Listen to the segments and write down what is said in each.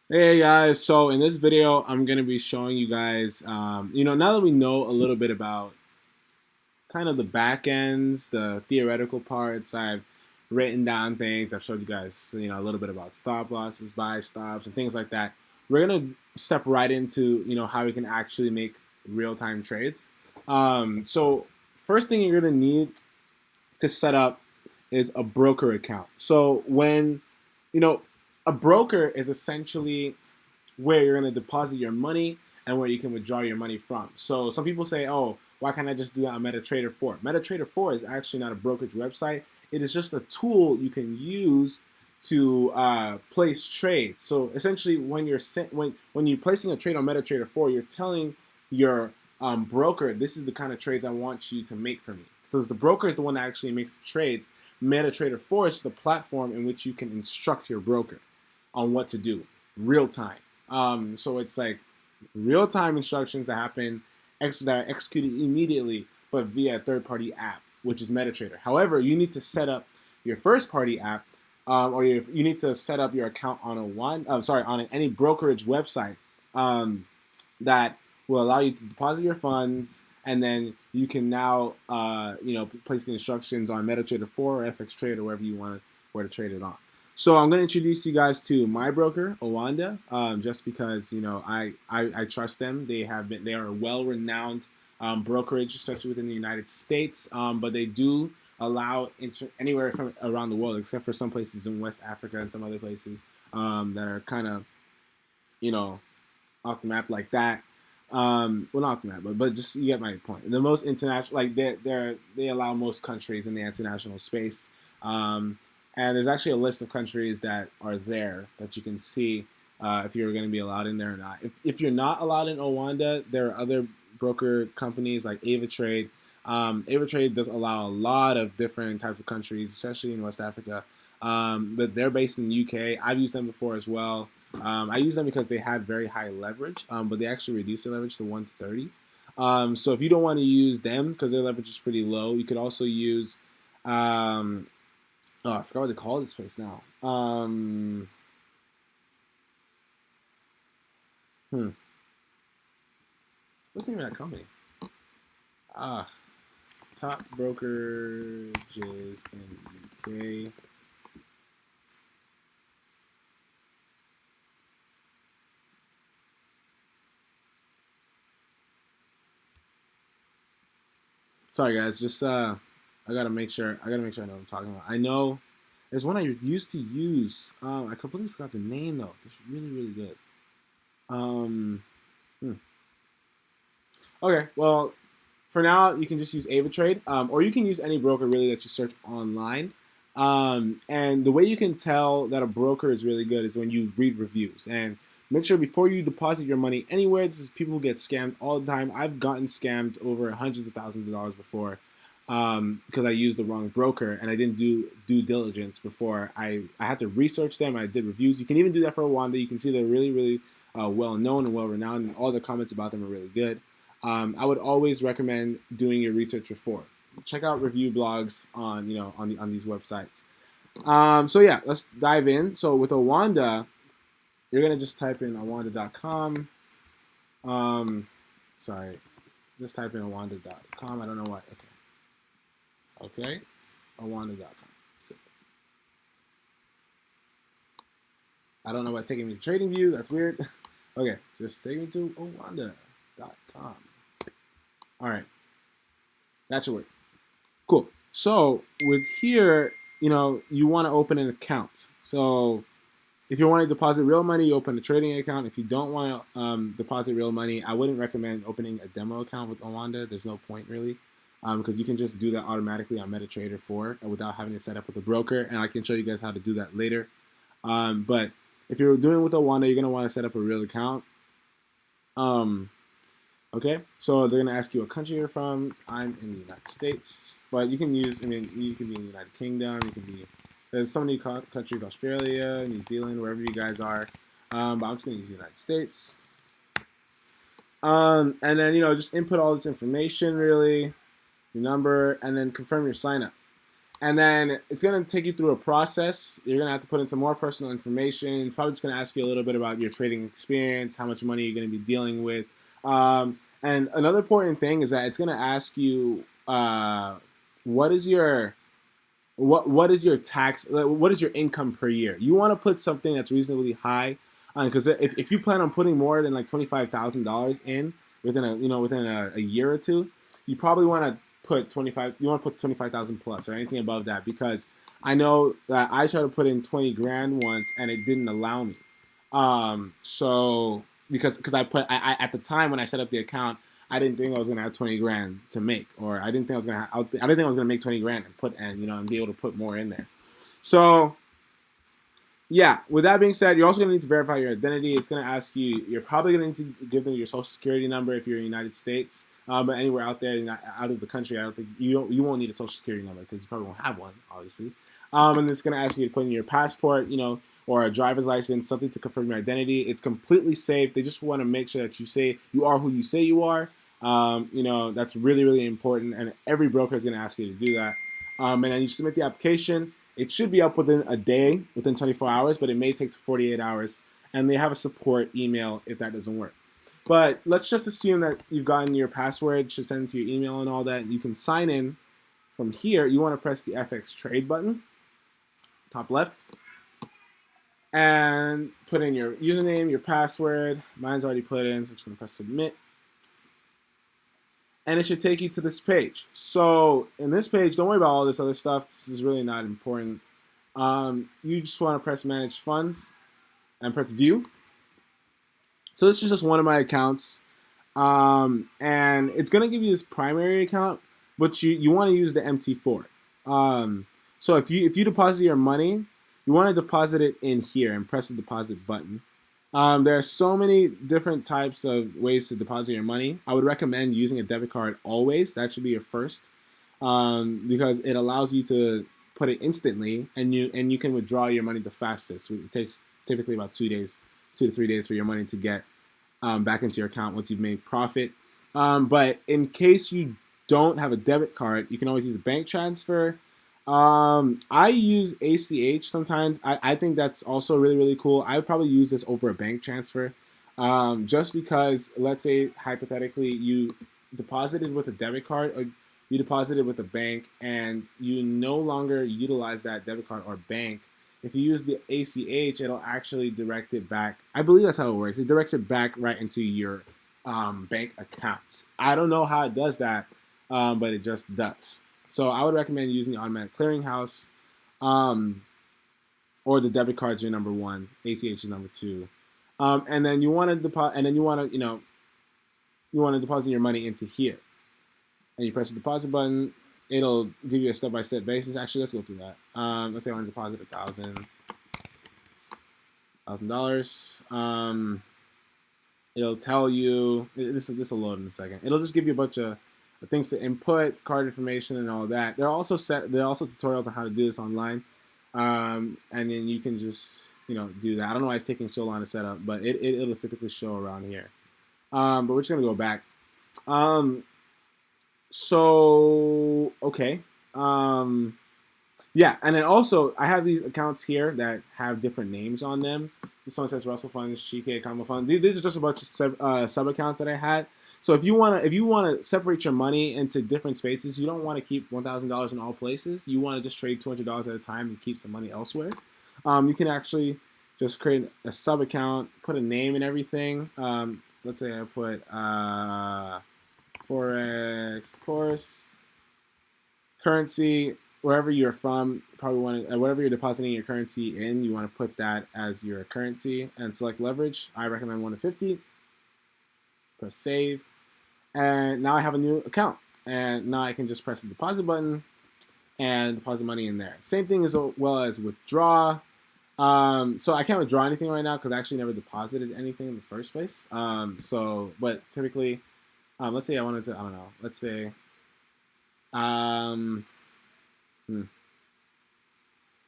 Hey guys, so in this video, I'm going to be showing you guys, now that we know a little bit about kind of the back ends, the theoretical parts, I've written down things, I've showed you guys, a little bit about stop losses, buy stops, and things like that. We're going to step right into, how we can actually make real-time trades. So first thing you're going to need to set up is a broker account. So you know, a broker is essentially where you're going to deposit your money and where you can withdraw your money from. So some people say, oh, why can't I just do that on MetaTrader 4? MetaTrader 4 is actually not a brokerage website. It is just a tool you can use to place trades. So essentially, when you're placing a trade on MetaTrader 4, you're telling your broker, this is the kind of trades I want you to make for me. Because the broker is the one that actually makes the trades. MetaTrader 4 is the platform in which you can instruct your broker on what to do real time. So it's like real time instructions that happen that are executed immediately, but via a third party app, which is MetaTrader. However, you need to set up your first party app, or you need to set up your account on on any brokerage website that will allow you to deposit your funds, and then you can now place the instructions on MetaTrader 4 or FX Trade or wherever you want where to trade it on. So I'm going to introduce you guys to my broker, Oanda, just because I trust them. They are a well-renowned brokerage, especially within the United States, but they do allow anywhere from around the world, except for some places in West Africa and some other places that are kind of you know off the map like that. Well, not off the map, but just you get my point. The most international, like they allow most countries in the international space. And there's actually a list of countries that are there that you can see if you're going to be allowed in there or not. If you're not allowed in Oanda, there are other broker companies like AvaTrade. AvaTrade does allow a lot of different types of countries, especially in West Africa. But they're based in the UK. I've used them before as well. I use them because they had very high leverage, but they actually reduced their leverage to 1 to 30. So if you don't want to use them because their leverage is pretty low, you could also use oh, I forgot what they call this place now. Hmm. What's the name of that company? Ah, top brokerages in the UK. Sorry guys, just I gotta make sure I know what I'm talking about. I know there's one I used to use. I completely forgot the name though. It's really really good. Um, hmm. Okay, well, for now you can just use AvaTrade, or you can use any broker really that you search online. And the way you can tell that a broker is really good is when you read reviews and make sure before you deposit your money anywhere. This is people who get scammed all the time. I've gotten scammed over hundreds of thousands of dollars before because I used the wrong broker and I didn't do due diligence before. I had to research them. I did reviews. You can even do that for Oanda. You can see they're really really well known and well renowned, and all the comments about them are really good. I would always recommend doing your research before. Check out review blogs on on these websites. So yeah, let's dive in. So with Oanda, you're gonna just type in Oanda.com. Um, sorry, just type in Oanda.com. I don't know why. Okay, Oanda.com. So, I don't know why it's taking me to Trading View. That's weird. Okay, just take me to Oanda.com. All right, that should work. Cool. So with here, you want to open an account. So if you want to deposit real money, you open a trading account. If you don't want to deposit real money, I wouldn't recommend opening a demo account with Oanda. There's no point really, because you can just do that automatically on MetaTrader 4 without having to set up with a broker. And I can show you guys how to do that later. But if you're doing it with Oanda, you're gonna want to set up a real account. Um, Okay, so they're gonna ask you what country you're from. I'm in the United States, but you can use. I mean, you can be in the United Kingdom. You can be. There's so many countries: Australia, New Zealand, wherever you guys are. But I'm just gonna use the United States. And then just input all this information, really, your number, and then confirm your sign up. And then it's going to take you through a process. You're going to have to put in some more personal information. It's probably just going to ask you a little bit about your trading experience, how much money you're going to be dealing with. And another important thing is that it's going to ask you what is your what is your tax, what is your income per year. You want to put something that's reasonably high, because if you plan on putting more than like $25,000 in within a year or two, you probably want to put 25 you want to put 25,000 plus or anything above that, because I know that I tried to put in 20 grand once and it didn't allow me. So because I at the time when I set up the account, I didn't think I was gonna have 20 grand to make, or I didn't think I didn't think I was gonna make 20 grand and be able to put more in there. So yeah, with that being said, you're also gonna need to verify your identity. It's gonna ask you. You're probably gonna need to give them your social security number if you're in the United States. But anywhere out there, out of the country, I don't think you won't need a social security number because you probably won't have one, obviously. And it's gonna ask you to put in your passport, or a driver's license, something to confirm your identity. It's completely safe. They just want to make sure that you are who you say you are. That's really, really important, and every broker is going to ask you to do that. And then you submit the application. It should be up within a day, within 24 hours, but it may take 48 hours. And they have a support email if that doesn't work. But let's just assume that you've gotten your password, should send it to your email and all that. You can sign in from here. You want to press the FX trade button, top left, and put in your username, your password. Mine's already put in, so I'm just going to press submit. And it should take you to this page. So in this page, don't worry about all this other stuff. This is really not important. You just want to press manage funds and press view. So this is just one of my accounts. And it's going to give you this primary account, but you want to use the MT4. So if you deposit your money, you want to deposit it in here and press the deposit button. There are so many different types of ways to deposit your money. I would recommend using a debit card always. That should be your first, because it allows you to put it instantly, and you can withdraw your money the fastest. It takes typically about 2 to 3 days for your money to get back into your account once you've made profit. But in case you don't have a debit card, you can always use a bank transfer. I use ACH sometimes. I think that's also really, really cool. I would probably use this over a bank transfer, just because, let's say hypothetically you deposited with a debit card or you deposited with a bank and you no longer utilize that debit card or bank. If you use the ACH, it'll actually direct it back. I believe that's how it works. It directs it back right into your bank account. I don't know how it does that, but it just does. So I would recommend using the automatic clearinghouse, or the debit card's your number one, ACH is number two, and then you want to deposit, and then you want to deposit your money into here, and you press the deposit button. It'll give you a step-by-step basis. Actually, let's go through that. Let's say I want to deposit $1,000. It'll tell you this will load in a second. It'll just give you a bunch of things to input, card information, and all that. There are also tutorials on how to do this online, and then you can just do that. I don't know why it's taking so long to set up, but it'll typically show around here. But we're just gonna go back. So okay, yeah, and then also I have these accounts here that have different names on them. This one says Russell Funds, GK Combo Fund. These are just a bunch of sub accounts that I had. So if you want to separate your money into different spaces, you don't want to keep $1,000 in all places. You want to just trade $200 at a time and keep some money elsewhere. You can actually just create a sub account, put a name and everything. Let's say I put Forex course, currency, wherever you're from. Probably want to, whatever you're depositing your currency in, you want to put that as your currency and select leverage. I recommend 1 to 50. Press save. And now I have a new account, and now I can just press the deposit button and deposit money in there. Same thing as well as withdraw. So I can't withdraw anything right now because I actually never deposited anything in the first place. But typically, let's say I wanted to, I don't know, let's say, I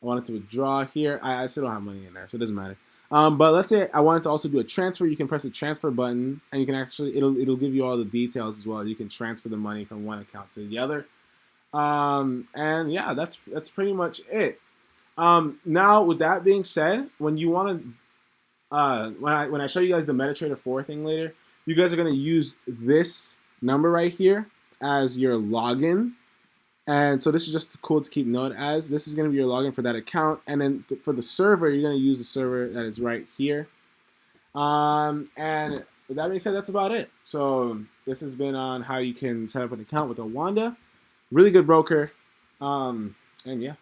wanted to withdraw here. I still don't have money in there, so it doesn't matter. But let's say I wanted to also do a transfer. You can press the transfer button, and you can actually it'll give you all the details as well. You can transfer the money from one account to the other. And yeah, that's pretty much it. Now with that being said, when you want to when I show you guys the MetaTrader 4 thing later, you guys are gonna use this number right here as your login. And so this is just cool to keep note as. This is gonna be your login for that account. And then for the server, you're gonna use the server that is right here. And with that being said, that's about it. So this has been on how you can set up an account with Oanda. Really good broker. And yeah.